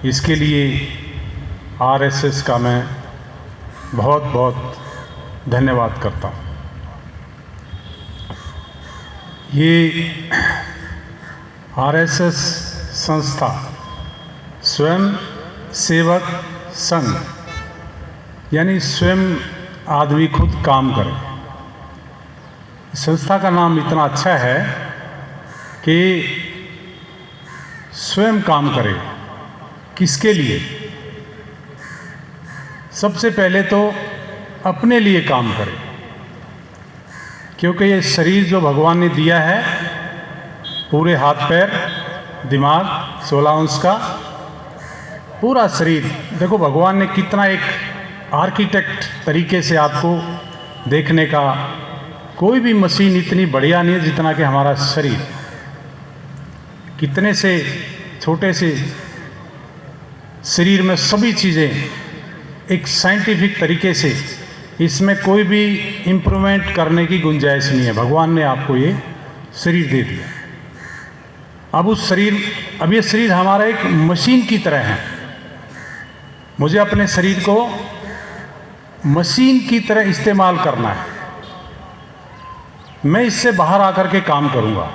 इसके लिए आरएसएस का मैं बहुत बहुत धन्यवाद करता हूँ। ये आरएसएस संस्था स्वयं सेवक संघ, यानी स्वयं आदमी खुद काम करे। संस्था का नाम इतना अच्छा है कि स्वयं काम करे। किसके लिए? सबसे पहले तो अपने लिए काम करे, क्योंकि ये शरीर जो भगवान ने दिया है, पूरे हाथ पैर दिमाग 16 अंश का पूरा शरीर, देखो भगवान ने कितना एक आर्किटेक्ट तरीके से आपको देखने का, कोई भी मशीन इतनी बढ़िया नहीं है जितना कि हमारा शरीर। कितने से छोटे से शरीर में सभी चीज़ें एक साइंटिफिक तरीके से, इसमें कोई भी इम्प्रूवमेंट करने की गुंजाइश नहीं है। भगवान ने आपको ये शरीर दे दिया। अब ये शरीर हमारा एक मशीन की तरह है। मुझे अपने शरीर को मशीन की तरह इस्तेमाल करना है। मैं इससे बाहर आकर के काम करूंगा,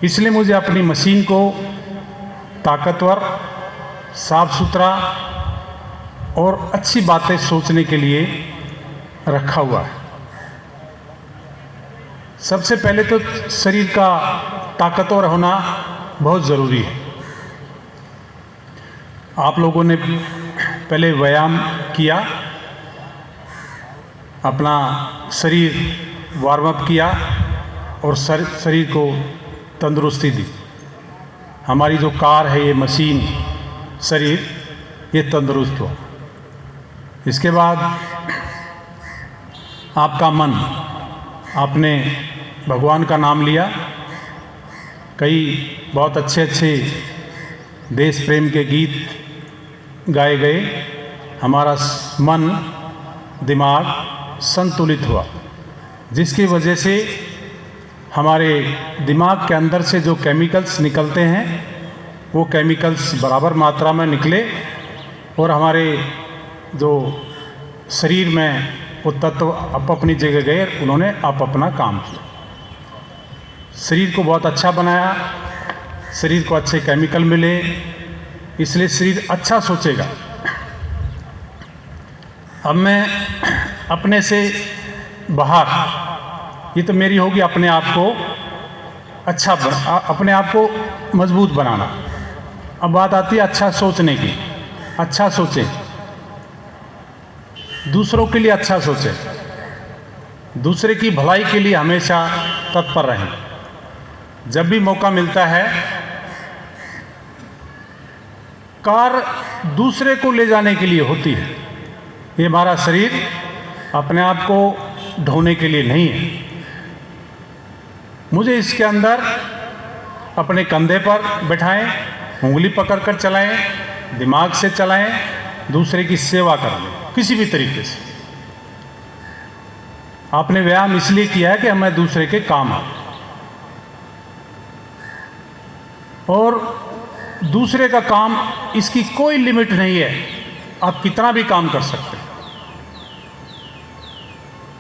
इसलिए मुझे अपनी मशीन को ताकतवर, साफ सुथरा और अच्छी बातें सोचने के लिए रखा हुआ है। सबसे पहले तो शरीर का ताकतवर होना बहुत ज़रूरी है। आप लोगों ने पहले व्यायाम किया, अपना शरीर वार्म अप किया और शरीर को तंदुरुस्ती दी। हमारी जो कार है, ये मशीन शरीर, ये तंदुरुस्त हो। इसके बाद आपका मन, आपने भगवान का नाम लिया, कई बहुत अच्छे अच्छे देश प्रेम के गीत गाए गए, हमारा मन दिमाग संतुलित हुआ, जिसकी वजह से हमारे दिमाग के अंदर से जो केमिकल्स निकलते हैं वो केमिकल्स बराबर मात्रा में निकले और हमारे जो शरीर में वो तत्व अपनी जगह गए, उन्होंने अपना काम किया। शरीर को बहुत अच्छा बनाया, शरीर को अच्छे केमिकल मिले, इसलिए शरीर अच्छा सोचेगा। अब मैं अपने से बाहर, ये तो मेरी होगी अपने आप को अच्छा अपने आप को मजबूत बनाना। अब बात आती है अच्छा सोचने की। अच्छा सोचें, दूसरों के लिए अच्छा सोचें, दूसरे की भलाई के लिए हमेशा तत्पर रहें। जब भी मौका मिलता है, कार दूसरे को ले जाने के लिए होती है, ये हमारा शरीर अपने आप को ढोने के लिए नहीं है। मुझे इसके अंदर अपने कंधे पर बैठाएं, उंगली पकड़कर चलाएं, दिमाग से चलाएं, दूसरे की सेवा कर लें किसी भी तरीके से। आपने व्यायाम इसलिए किया है कि हमें दूसरे के काम आए, और दूसरे का काम, इसकी कोई लिमिट नहीं है, आप कितना भी काम कर सकते हैं।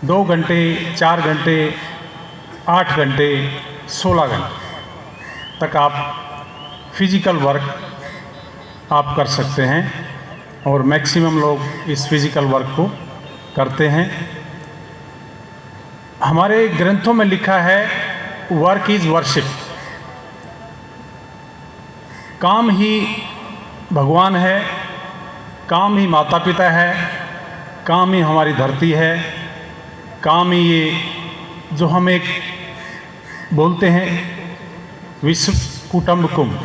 2 घंटे, 4 घंटे, 8 घंटे, 16 घंटे तक आप फिजिकल वर्क आप कर सकते हैं, और मैक्सिमम लोग इस फिजिकल वर्क को करते हैं। हमारे ग्रंथों में लिखा है वर्क इज वर्शिप। काम ही भगवान है, काम ही माता पिता है, काम ही हमारी धरती है, काम ही ये जो हम एक बोलते हैं विश्व कुटुंबकम,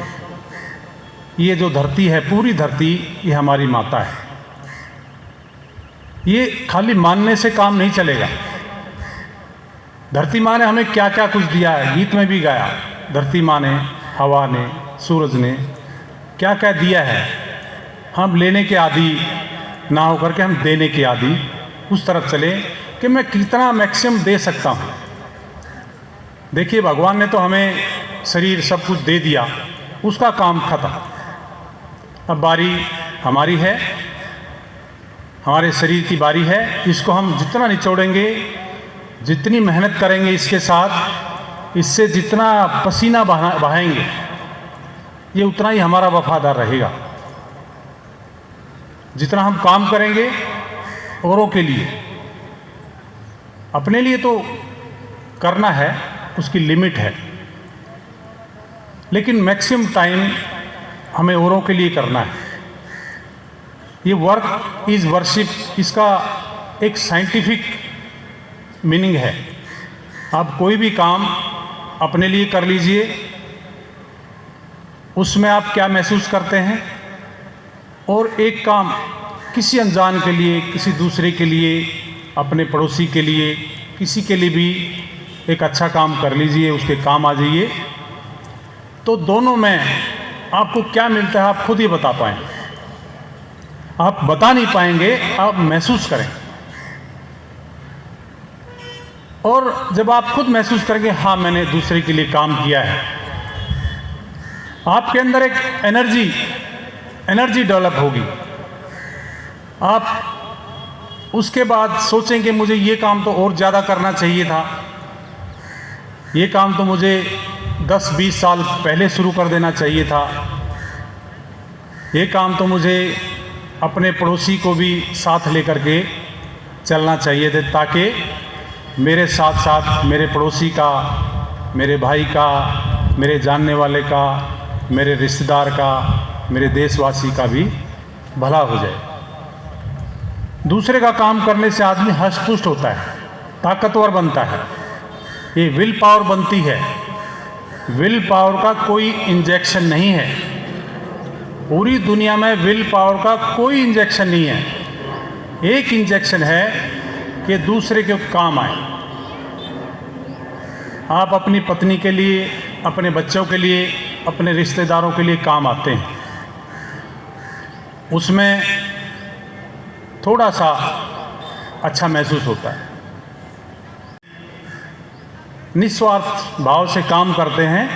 ये जो धरती है, पूरी धरती, ये हमारी माता है। ये खाली मानने से काम नहीं चलेगा। धरती माँ ने हमें क्या क्या कुछ दिया है, गीत में भी गाया, धरती माँ ने, हवा ने, सूरज ने क्या क्या दिया है। हम लेने के आदी ना होकर के हम देने के आदी उस तरफ चले कि मैं कितना मैक्सिमम दे सकता हूँ। देखिए, भगवान ने तो हमें शरीर सब कुछ दे दिया, उसका काम खत्म। अब बारी हमारी है, हमारे शरीर की बारी है। इसको हम जितना निचोड़ेंगे, जितनी मेहनत करेंगे इसके साथ, इससे जितना पसीना बहाएंगे, ये उतना ही हमारा वफादार रहेगा। जितना हम काम करेंगे औरों के लिए, अपने लिए तो करना है, उसकी लिमिट है, लेकिन मैक्सिमम टाइम हमें औरों के लिए करना है। ये वर्क इज़ वर्शिप, इसका एक साइंटिफिक मीनिंग है। आप कोई भी काम अपने लिए कर लीजिए, उसमें आप क्या महसूस करते हैं, और एक काम किसी अनजान के लिए, किसी दूसरे के लिए, अपने पड़ोसी के लिए, किसी के लिए भी एक अच्छा काम कर लीजिए, उसके काम आ जाइए, तो दोनों में आपको क्या मिलता है आप खुद ही बता पाएं। आप बता नहीं पाएंगे, आप महसूस करें। और जब आप खुद महसूस करेंगे हाँ मैंने दूसरे के लिए काम किया है, आपके अंदर एक एनर्जी डेवलप होगी। आप उसके बाद सोचेंगे मुझे ये काम तो और ज़्यादा करना चाहिए था, ये काम तो मुझे 10-20 साल पहले शुरू कर देना चाहिए था, ये काम तो मुझे अपने पड़ोसी को भी साथ लेकर के चलना चाहिए थे, ताकि मेरे साथ साथ मेरे पड़ोसी का, मेरे भाई का, मेरे जानने वाले का, मेरे रिश्तेदार का, मेरे देशवासी का भी भला हो जाए। दूसरे का काम करने से आदमी हष्ट-पुष्ट होता है, ताकतवर बनता है, ये विल पावर बनती है। विल पावर का कोई इंजेक्शन नहीं है, पूरी दुनिया में विल पावर का कोई इंजेक्शन नहीं है। एक इंजेक्शन है कि दूसरे के काम आए। आप अपनी पत्नी के लिए, अपने बच्चों के लिए, अपने रिश्तेदारों के लिए काम आते हैं, उसमें थोड़ा सा अच्छा महसूस होता है। निस्वार्थ भाव से काम करते हैं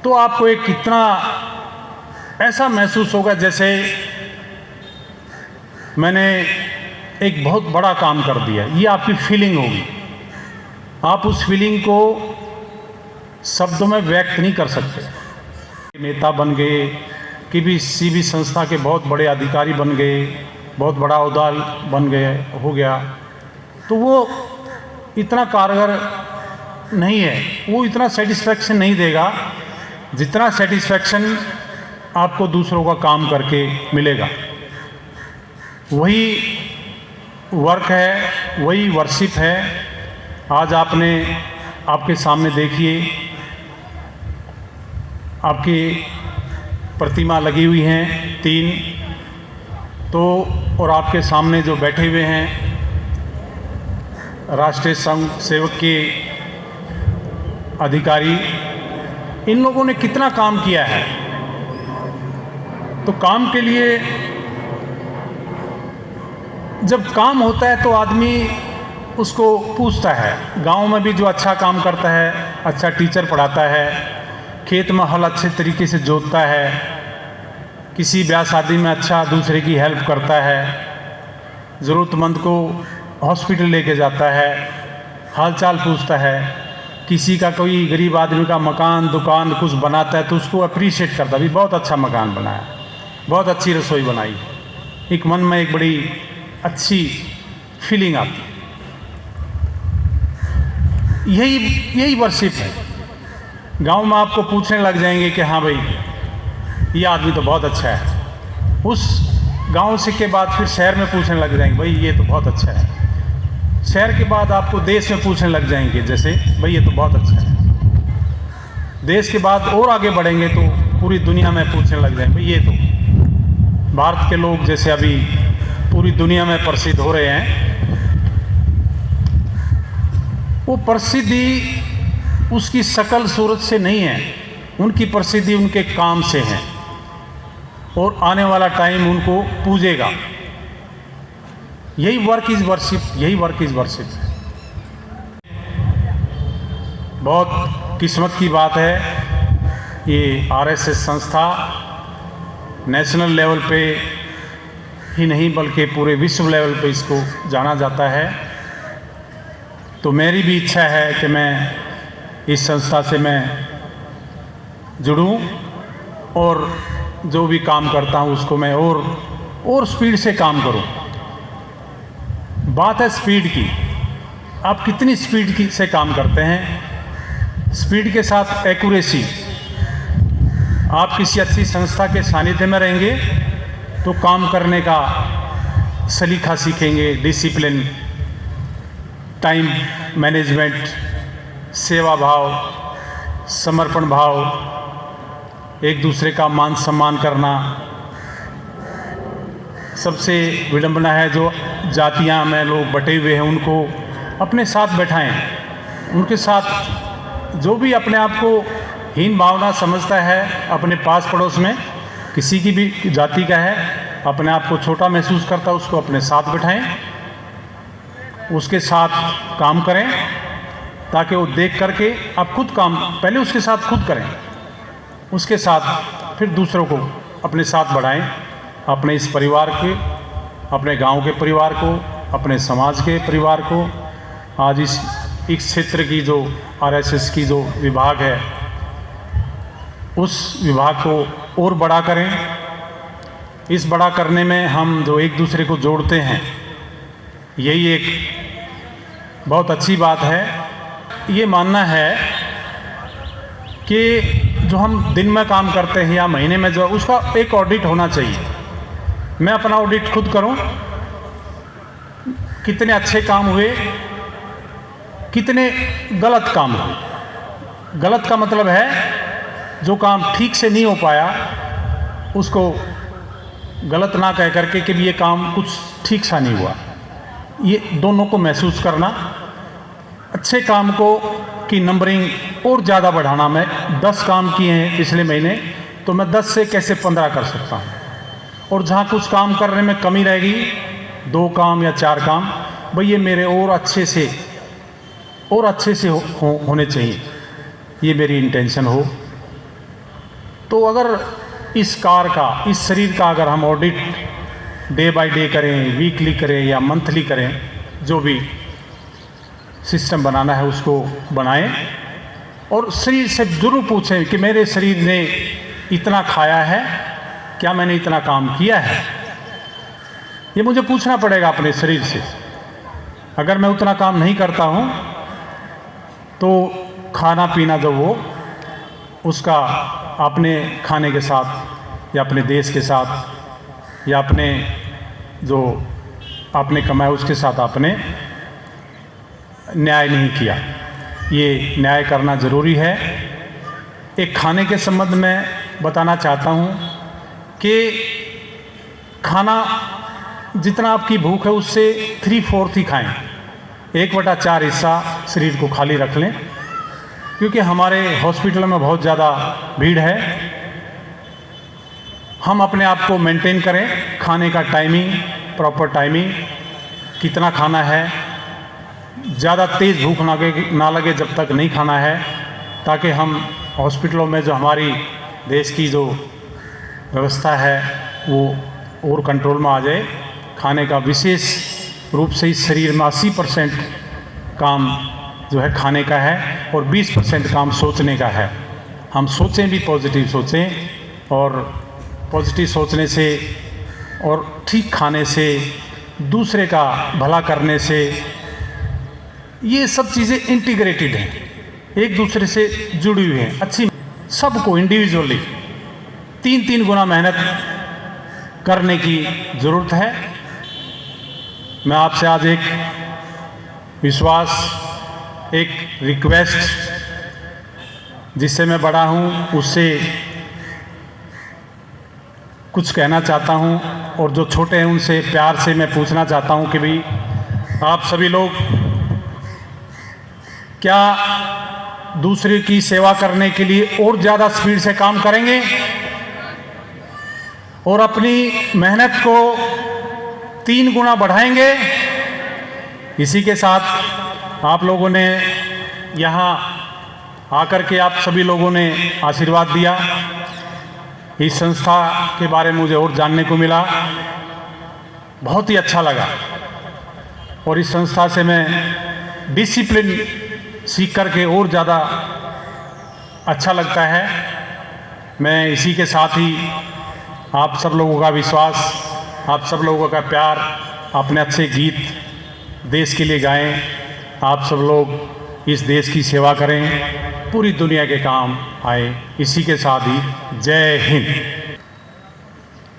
तो आपको एक कितना ऐसा महसूस होगा जैसे मैंने एक बहुत बड़ा काम कर दिया, ये आपकी फीलिंग होगी। आप उस फीलिंग को शब्दों में व्यक्त नहीं कर सकते। नेता बन गए, किसी भी संस्था के बहुत बड़े अधिकारी बन गए, बहुत बड़ा ओहदा बन गए, हो गया, तो वो इतना कारगर नहीं है, वो इतना सेटिस्फैक्शन नहीं देगा जितना सेटिस्फैक्शन आपको दूसरों का काम करके मिलेगा। वही वर्क है, वही वर्शिप है। आज आपके सामने देखिए, आपकी प्रतिमा लगी हुई हैं 3, तो और आपके सामने जो बैठे हुए हैं राष्ट्रीय संघ सेवक के अधिकारी, इन लोगों ने कितना काम किया है। तो काम के लिए जब काम होता है तो आदमी उसको पूछता है। गांव में भी जो अच्छा काम करता है, अच्छा टीचर पढ़ाता है, खेत में हल अच्छे तरीके से जोतता है, किसी ब्याह शादी में अच्छा दूसरे की हेल्प करता है, ज़रूरतमंद को हॉस्पिटल लेके जाता है, हालचाल पूछता है, किसी का कोई गरीब आदमी का मकान दुकान कुछ बनाता है तो उसको अप्रिशिएट करता है, भी बहुत अच्छा मकान बनाया, बहुत अच्छी रसोई बनाई, एक मन में एक बड़ी अच्छी फीलिंग आती है। यही वर्शिप है। गांव में आपको पूछने लग जाएंगे कि हाँ भाई ये आदमी तो बहुत अच्छा है, उस गांव से के बाद फिर शहर में पूछने लग जाएंगे भाई ये तो बहुत अच्छा है, शहर के बाद आपको देश में पूछने लग जाएंगे जैसे भाई ये तो बहुत अच्छा है, देश के बाद और आगे बढ़ेंगे तो पूरी दुनिया में पूछने लग जाएंगे भाई ये तो भारत के लोग जैसे अभी पूरी दुनिया में प्रसिद्ध हो रहे हैं। वो प्रसिद्धि उसकी शकल सूरत से नहीं है, उनकी प्रसिद्धि उनके काम से है, और आने वाला टाइम उनको पूजेगा। यही वर्क इज़ वर्शिप, यही वर्क इज़ वर्शिप है। बहुत किस्मत की बात है, ये आरएसएस संस्था नेशनल लेवल पे ही नहीं बल्कि पूरे विश्व लेवल पे इसको जाना जाता है। तो मेरी भी इच्छा है कि मैं इस संस्था से मैं जुड़ूं और जो भी काम करता हूं उसको मैं और स्पीड से काम करूं। बात है स्पीड की, आप कितनी स्पीड की से काम करते हैं। स्पीड के साथ एक्यूरेसी। आप किसी अच्छी संस्था के सानिध्य में रहेंगे तो काम करने का सलीका सीखेंगे, डिसिप्लिन, टाइम मैनेजमेंट, सेवा भाव, समर्पण भाव, एक दूसरे का मान सम्मान करना। सबसे विडंबना है जो जातियां में लोग बटे हुए हैं उनको अपने साथ बैठाएं। उनके साथ जो भी अपने आप को हीन भावना समझता है अपने पास पड़ोस में किसी की भी जाति का है, अपने आप को छोटा महसूस करता है, उसको अपने साथ बैठाएं, उसके साथ काम करें ताकि वो देख करके आप खुद काम पहले उसके साथ खुद करें, उसके साथ फिर दूसरों को अपने साथ बढ़ाएं। अपने इस परिवार के, अपने गांव के परिवार को, अपने समाज के परिवार को, आज इस क्षेत्र की जो आरएसएस की जो विभाग है उस विभाग को और बड़ा करें। इस बड़ा करने में हम जो एक दूसरे को जोड़ते हैं यही एक बहुत अच्छी बात है। ये मानना है कि जो हम दिन में काम करते हैं या महीने में जो उसका एक ऑडिट होना चाहिए। मैं अपना ऑडिट खुद करूं, कितने अच्छे काम हुए, कितने गलत काम हुए। गलत का मतलब है जो काम ठीक से नहीं हो पाया उसको गलत ना कह करके कि ये काम कुछ ठीक सा नहीं हुआ। ये दोनों को महसूस करना, अच्छे काम को की नंबरिंग और ज़्यादा बढ़ाना। मैं 10 काम किए हैं पिछले महीने तो मैं 10 से कैसे 15 कर सकता हूँ, और जहाँ कुछ काम करने में कमी रहेगी 2 काम या 4 काम, भाई ये मेरे और अच्छे से होने चाहिए, ये मेरी इंटेंशन हो। तो अगर इस कार का, इस शरीर का अगर हम ऑडिट डे बाय डे करें, वीकली करें या मंथली करें, जो भी सिस्टम बनाना है उसको बनाएं और शरीर से जरूर पूछें कि मेरे शरीर ने इतना खाया है, क्या मैंने इतना काम किया है। ये मुझे पूछना पड़ेगा अपने शरीर से। अगर मैं उतना काम नहीं करता हूँ तो खाना पीना जो वो उसका अपने खाने के साथ या अपने देश के साथ या अपने जो आपने कमाया उसके साथ आपने न्याय नहीं किया। ये न्याय करना ज़रूरी है। एक खाने के संबंध में बताना चाहता हूँ कि खाना जितना आपकी भूख है उससे 3/4 ही खाएं, 1/4 हिस्सा शरीर को खाली रख लें, क्योंकि हमारे हॉस्पिटल में बहुत ज़्यादा भीड़ है। हम अपने आप को मेंटेन करें, खाने का टाइमिंग, प्रॉपर टाइमिंग, कितना खाना है, ज़्यादा तेज़ भूख ना लगे जब तक नहीं खाना है, ताकि हम हॉस्पिटलों में जो हमारी देश की जो व्यवस्था है वो और कंट्रोल में आ जाए। खाने का विशेष रूप से इस शरीर में 80% काम जो है खाने का है और 20% काम सोचने का है। हम सोचें भी, पॉजिटिव सोचें, और पॉजिटिव सोचने से और ठीक खाने से, दूसरे का भला करने से, ये सब चीज़ें इंटीग्रेटेड हैं, एक दूसरे से जुड़ी हुई हैं। अच्छी सबको इंडिविजुअली 3-3 गुना मेहनत करने की ज़रूरत है। मैं आपसे आज एक विश्वास, एक रिक्वेस्ट जिससे मैं बड़ा हूँ उससे कुछ कहना चाहता हूँ, और जो छोटे हैं उनसे प्यार से मैं पूछना चाहता हूँ कि भाई आप सभी लोग क्या दूसरे की सेवा करने के लिए और ज़्यादा स्पीड से काम करेंगे और अपनी मेहनत को 3 गुना बढ़ाएंगे। इसी के साथ आप लोगों ने यहाँ आकर के आप सभी लोगों ने आशीर्वाद दिया, इस संस्था के बारे में मुझे और जानने को मिला, बहुत ही अच्छा लगा। और इस संस्था से मैं डिसिप्लिन सीख करके और ज़्यादा अच्छा लगता है। मैं इसी के साथ ही आप सब लोगों का विश्वास, आप सब लोगों का प्यार, अपने अच्छे गीत देश के लिए गाएं। आप सब लोग इस देश की सेवा करें, पूरी दुनिया के काम आए। इसी के साथ ही जय हिंद।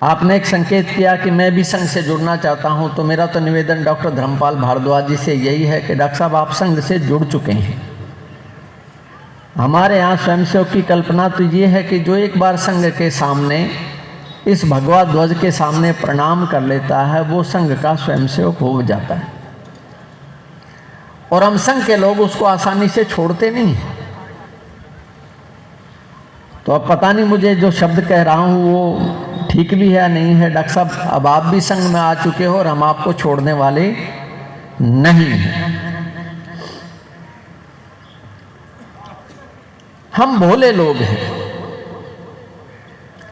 आपने एक संकेत किया कि मैं भी संघ से जुड़ना चाहता हूं, तो मेरा तो निवेदन डॉक्टर धर्मपाल भारद्वाज जी से यही है कि डॉक्टर साहब आप संघ से जुड़ चुके हैं। हमारे यहाँ स्वयंसेवक की कल्पना तो ये है कि जो एक बार संघ के सामने, इस भगवा ध्वज के सामने प्रणाम कर लेता है, वो संघ का स्वयंसेवक हो जाता है। और हम संघ के लोग उसको आसानी से छोड़ते नहीं। तो अब पता नहीं मुझे जो शब्द कह रहा हूँ वो ठीक भी है या नहीं है। डॉक्टर साहब, अब आप भी संघ में आ चुके हो और हम आपको छोड़ने वाले नहीं हैं। हम भोले लोग हैं,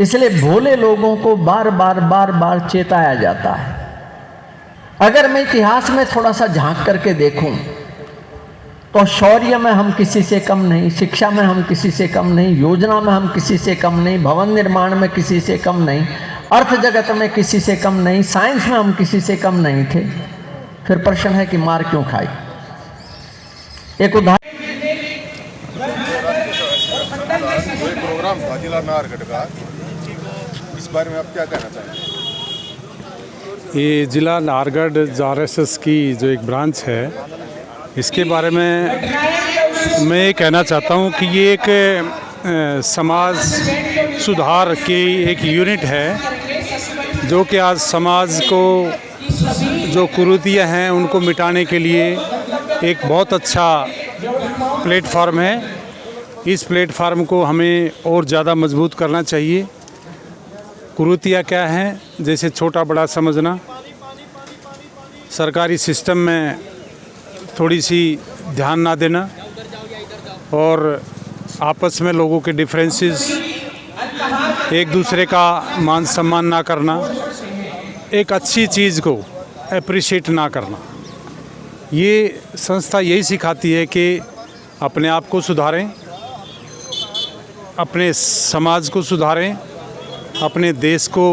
इसलिए भोले लोगों को बार बार चेताया जाता है। अगर मैं इतिहास में थोड़ा सा झांक करके देखूं तो शौर्य में हम किसी से कम नहीं, शिक्षा में हम किसी से कम नहीं, योजना में हम किसी से कम नहीं, भवन निर्माण में किसी से कम नहीं, अर्थ जगत में किसी से कम नहीं, साइंस में हम किसी से कम नहीं थे। फिर प्रश्न है कि मार क्यों खाई। एक उदाहरण, प्रोग्राम था जिला नाहरगढ़ का, इस बारे में आप क्या कहना चाहेंगे? ये जिला नाहरगढ़ RSS की जो एक ब्रांच है, इसके बारे में मैं ये कहना चाहता हूँ कि ये एक समाज सुधार की एक यूनिट है, जो कि आज समाज को जो कुरीतियाँ हैं उनको मिटाने के लिए एक बहुत अच्छा प्लेटफार्म है। इस प्लेटफार्म को हमें और ज़्यादा मजबूत करना चाहिए। कुरीतियाँ क्या हैं? जैसे छोटा बड़ा समझना, सरकारी सिस्टम में थोड़ी सी ध्यान ना देना, और आपस में लोगों के डिफरेंसेस, एक दूसरे का मान सम्मान ना करना, एक अच्छी चीज़ को अप्रिशिएट ना करना। ये संस्था यही सिखाती है कि अपने आप को सुधारें, अपने समाज को सुधारें, अपने देश को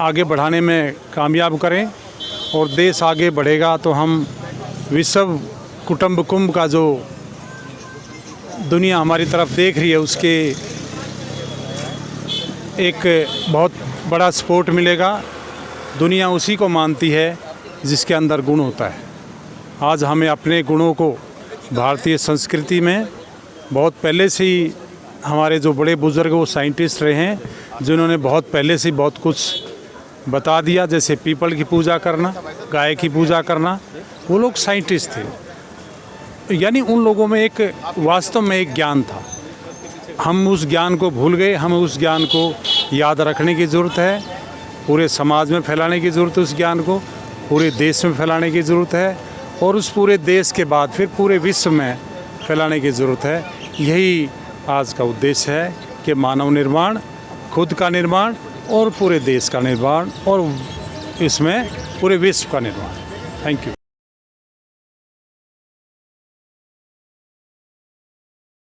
आगे बढ़ाने में कामयाब करें। और देश आगे बढ़ेगा तो हम विश्व कुटुंबकम का जो दुनिया हमारी तरफ देख रही है, उसके एक बहुत बड़ा सपोर्ट मिलेगा। दुनिया उसी को मानती है जिसके अंदर गुण होता है। आज हमें अपने गुणों को भारतीय संस्कृति में बहुत पहले से ही, हमारे जो बड़े बुजुर्ग वो साइंटिस्ट रहे हैं, जिन्होंने बहुत पहले से बहुत कुछ बता दिया। जैसे पीपल की पूजा करना, गाय की पूजा करना, वो लोग साइंटिस्ट थे। यानी उन लोगों में एक वास्तव में एक ज्ञान था। हम उस ज्ञान को भूल गए। हमें उस ज्ञान को याद रखने की ज़रूरत है, पूरे समाज में फैलाने की ज़रूरत है, उस ज्ञान को पूरे देश में फैलाने की ज़रूरत है, और उस पूरे देश के बाद फिर पूरे विश्व में फैलाने की ज़रूरत है। यही आज का उद्देश्य है कि मानव निर्माण, खुद का निर्माण और पूरे देश का निर्माण, और इसमें पूरे विश्व का निर्माण। Thank you.